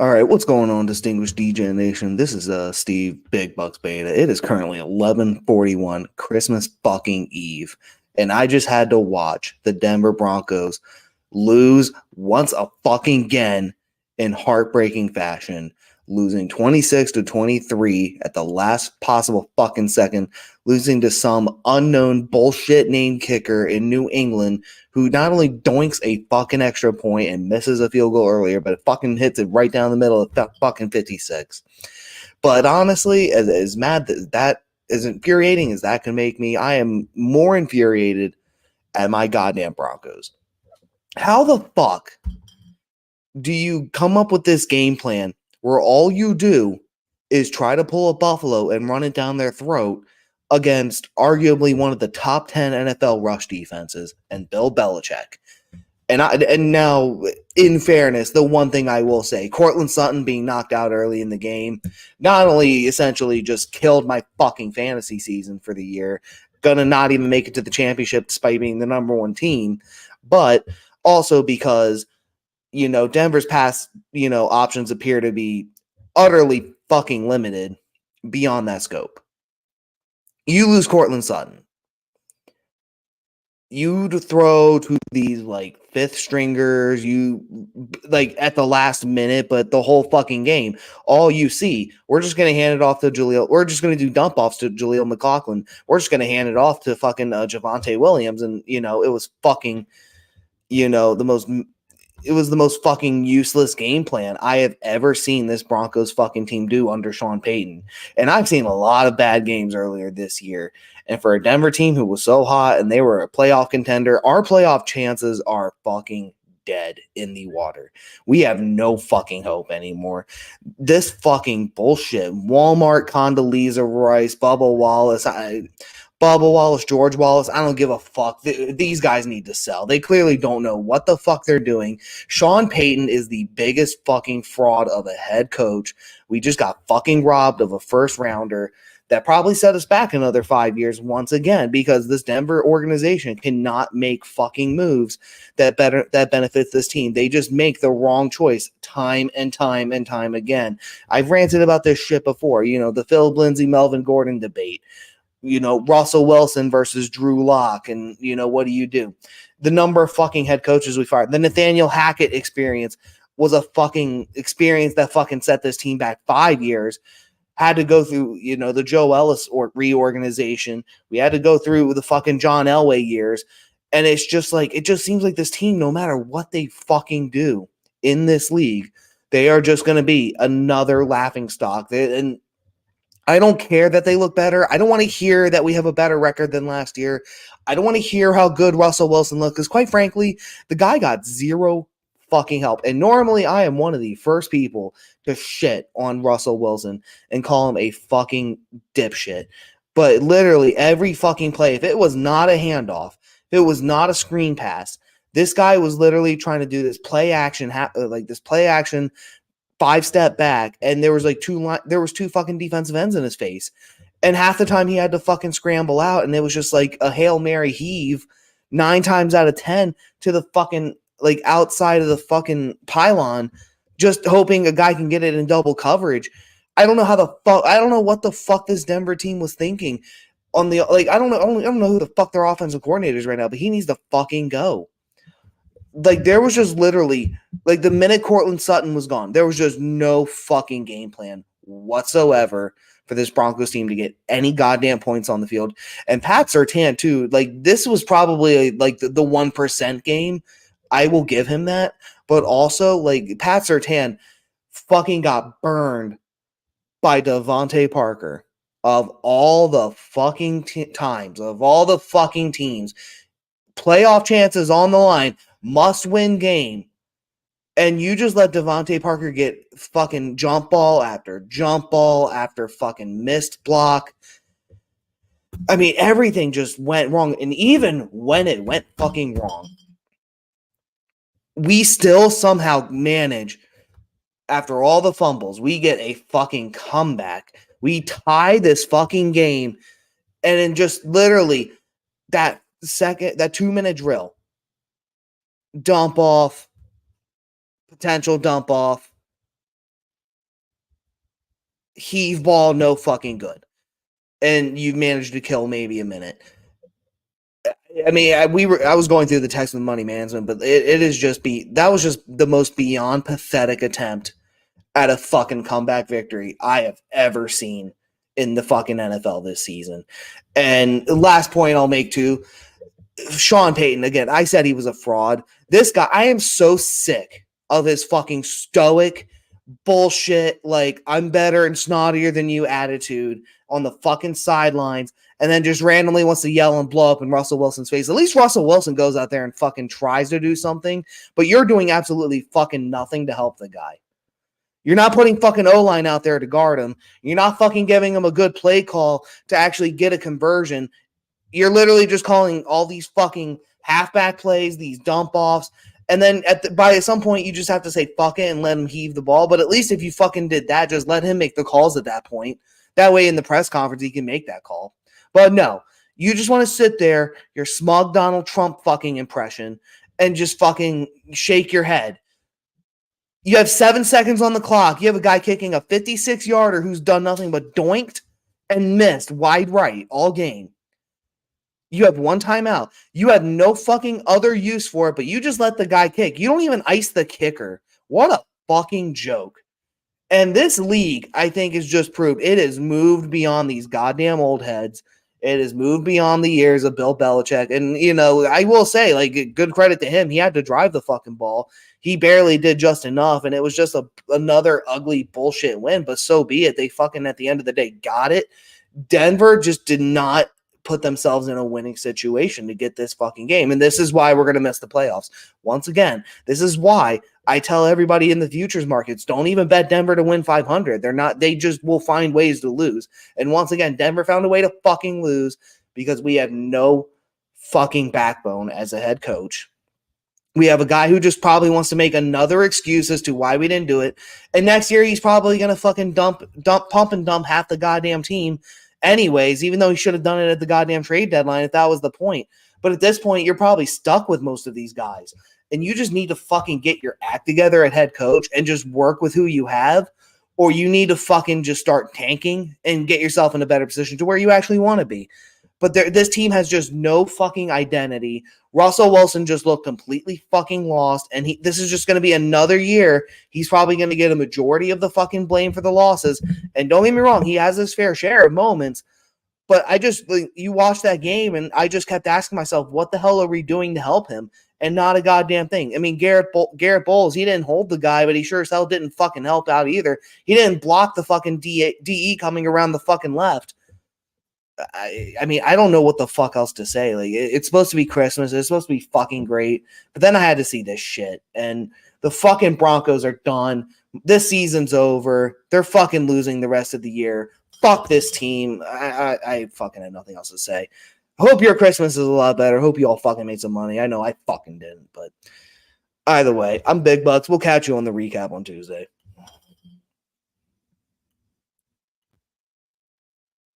All right, what's going on, distinguished DJ Nation? This is Steve Big Bucks Beta. It is currently 11:41 Christmas fucking Eve, and I just had to watch the Denver Broncos lose once a fucking again in heartbreaking fashion, losing 26-23 at the last possible fucking second, losing to some unknown bullshit named kicker in New England who not only doinks a fucking extra point and misses a field goal earlier, but fucking hits it right down the middle of fucking 56. But honestly, as mad that as infuriating as that can make me, I am more infuriated at my goddamn Broncos. How the fuck do you come up with this game plan where all you do is try to pull a Buffalo and run it down their throat against arguably one of the top 10 NFL rush defenses and Bill Belichick? And now, in fairness, the one thing I will say, Courtland Sutton being knocked out early in the game, not only essentially just killed my fucking fantasy season for the year, gonna not even make it to the championship despite being the number one team, but also because, Denver's pass, options appear to be utterly fucking limited beyond that scope. You lose Courtland Sutton. You to throw to these like fifth stringers, you like at the last minute, but the whole fucking game, all you see, we're just gonna hand it off to Jaleel. We're just gonna do dump offs to Jaleel McLaughlin. We're just gonna hand it off to fucking Javonte Williams, and it was fucking, it was the most fucking useless game plan I have ever seen this Broncos fucking team do under Sean Payton. And I've seen a lot of bad games earlier this year. And for a Denver team who was so hot and they were a playoff contender, our playoff chances are fucking dead in the water. We have no fucking hope anymore. This fucking bullshit. Walmart, Condoleezza Rice, Bubba Wallace, George Wallace, I don't give a fuck. These guys need to sell. They clearly don't know what the fuck they're doing. Sean Payton is the biggest fucking fraud of a head coach. We just got fucking robbed of a first rounder that probably set us back another 5 years once again, because this Denver organization cannot make fucking moves that benefits this team. They just make the wrong choice time and time and time again. I've ranted about this shit before, the Philip Lindsay, Melvin Gordon debate. Russell Wilson versus Drew Lock, and what do? The number of fucking head coaches we fired. The Nathaniel Hackett experience was a fucking experience that fucking set this team back 5 years. Had to go through, the Joe Ellis reorganization. We had to go through the fucking John Elway years. And it's just like, it just seems like this team, no matter what they fucking do in this league, they are just going to be another laughingstock. And I don't care that they look better. I don't want to hear that we have a better record than last year. I don't want to hear how good Russell Wilson looked, because quite frankly, the guy got zero fucking help. And normally I am one of the first people to shit on Russell Wilson and call him a fucking dipshit. But literally every fucking play, if it was not a handoff, if it was not a screen pass, this guy was literally trying to do this play action, 5-step back, and there was two fucking defensive ends in his face, and half the time he had to fucking scramble out, and it was just like a Hail Mary heave 9 times out of 10 to the fucking outside of the fucking pylon, just hoping a guy can get it in double coverage. I don't know what the fuck this Denver team was thinking on the I don't know who the fuck their offensive coordinator is right now, but he needs to fucking go. There was just literally, the minute Courtland Sutton was gone, there was just no fucking game plan whatsoever for this Broncos team to get any goddamn points on the field. And Pat Surtain, too, this was probably the 1% game. I will give him that. But also, Pat Surtain fucking got burned by Devontae Parker of all the fucking times, of all the fucking teams. Playoff chances on the line, must-win game, and you just let Devontae Parker get fucking jump ball after fucking missed block. I mean, everything just went wrong, and even when it went fucking wrong, we still somehow manage, after all the fumbles, we get a fucking comeback. We tie this fucking game, and then just literally that 2-minute drill, dump off, potential dump off, heave ball, no fucking good. And you managed to kill maybe a minute. I mean, I was going through the text with money management, but it is just that was just the most beyond pathetic attempt at a fucking comeback victory I have ever seen in the fucking NFL this season. And last point I'll make too, Sean Payton, again, I said he was a fraud. This guy, I am so sick of his fucking stoic bullshit, like I'm better and snottier than you attitude on the fucking sidelines, and then just randomly wants to yell and blow up in Russell Wilson's face. At least Russell Wilson goes out there and fucking tries to do something, but you're doing absolutely fucking nothing to help the guy. You're not putting fucking O-line out there to guard him. You're not fucking giving him a good play call to actually get a conversion. You're literally just calling all these fucking halfback plays, these dump offs, and then by some point you just have to say fuck it and let him heave the ball. But at least if you fucking did that, just let him make the calls at that point. That way in the press conference he can make that call. But no, you just want to sit there, your smug Donald Trump fucking impression, and just fucking shake your head. You have 7 seconds on the clock. You have a guy kicking a 56-yarder who's done nothing but doinked and missed wide right all game. You have one timeout. You have no fucking other use for it, but you just let the guy kick. You don't even ice the kicker. What a fucking joke. And this league, I think, is just proved it has moved beyond these goddamn old heads. It has moved beyond the years of Bill Belichick. And, you know, I will say, like, good credit to him. He had to drive the fucking ball. He barely did just enough, and it was just another ugly bullshit win, but so be it. They fucking, at the end of the day, got it. Denver just did not put themselves in a winning situation to get this fucking game, and this is why we're going to miss the playoffs. Once again, this is why I tell everybody in the futures markets, don't even bet Denver to win 500. They just will find ways to lose. And once again, Denver found a way to fucking lose because we have no fucking backbone as a head coach. We have a guy who just probably wants to make another excuse as to why we didn't do it. And next year, he's probably going to fucking pump and dump half the goddamn team anyways, even though he should have done it at the goddamn trade deadline if that was the point. But at this point, you're probably stuck with most of these guys. And you just need to fucking get your act together at head coach and just work with who you have. Or you need to fucking just start tanking and get yourself in a better position to where you actually want to be. But this team has just no fucking identity. Russell Wilson just looked completely fucking lost, and this is just going to be another year. He's probably going to get a majority of the fucking blame for the losses. And don't get me wrong, he has his fair share of moments. But you watch that game, and I just kept asking myself, what the hell are we doing to help him? And not a goddamn thing. I mean, Garrett Bowles, he didn't hold the guy, but he sure as hell didn't fucking help out either. He didn't block the fucking DE coming around the fucking left. I mean, I don't know what the fuck else to say. Like, it's supposed to be Christmas. It's supposed to be fucking great. But then I had to see this shit. And the fucking Broncos are done. This season's over. They're fucking losing the rest of the year. Fuck this team. I fucking have nothing else to say. I hope your Christmas is a lot better. I hope you all fucking made some money. I know I fucking didn't. But either way, I'm Big Bucks. We'll catch you on the recap on Tuesday.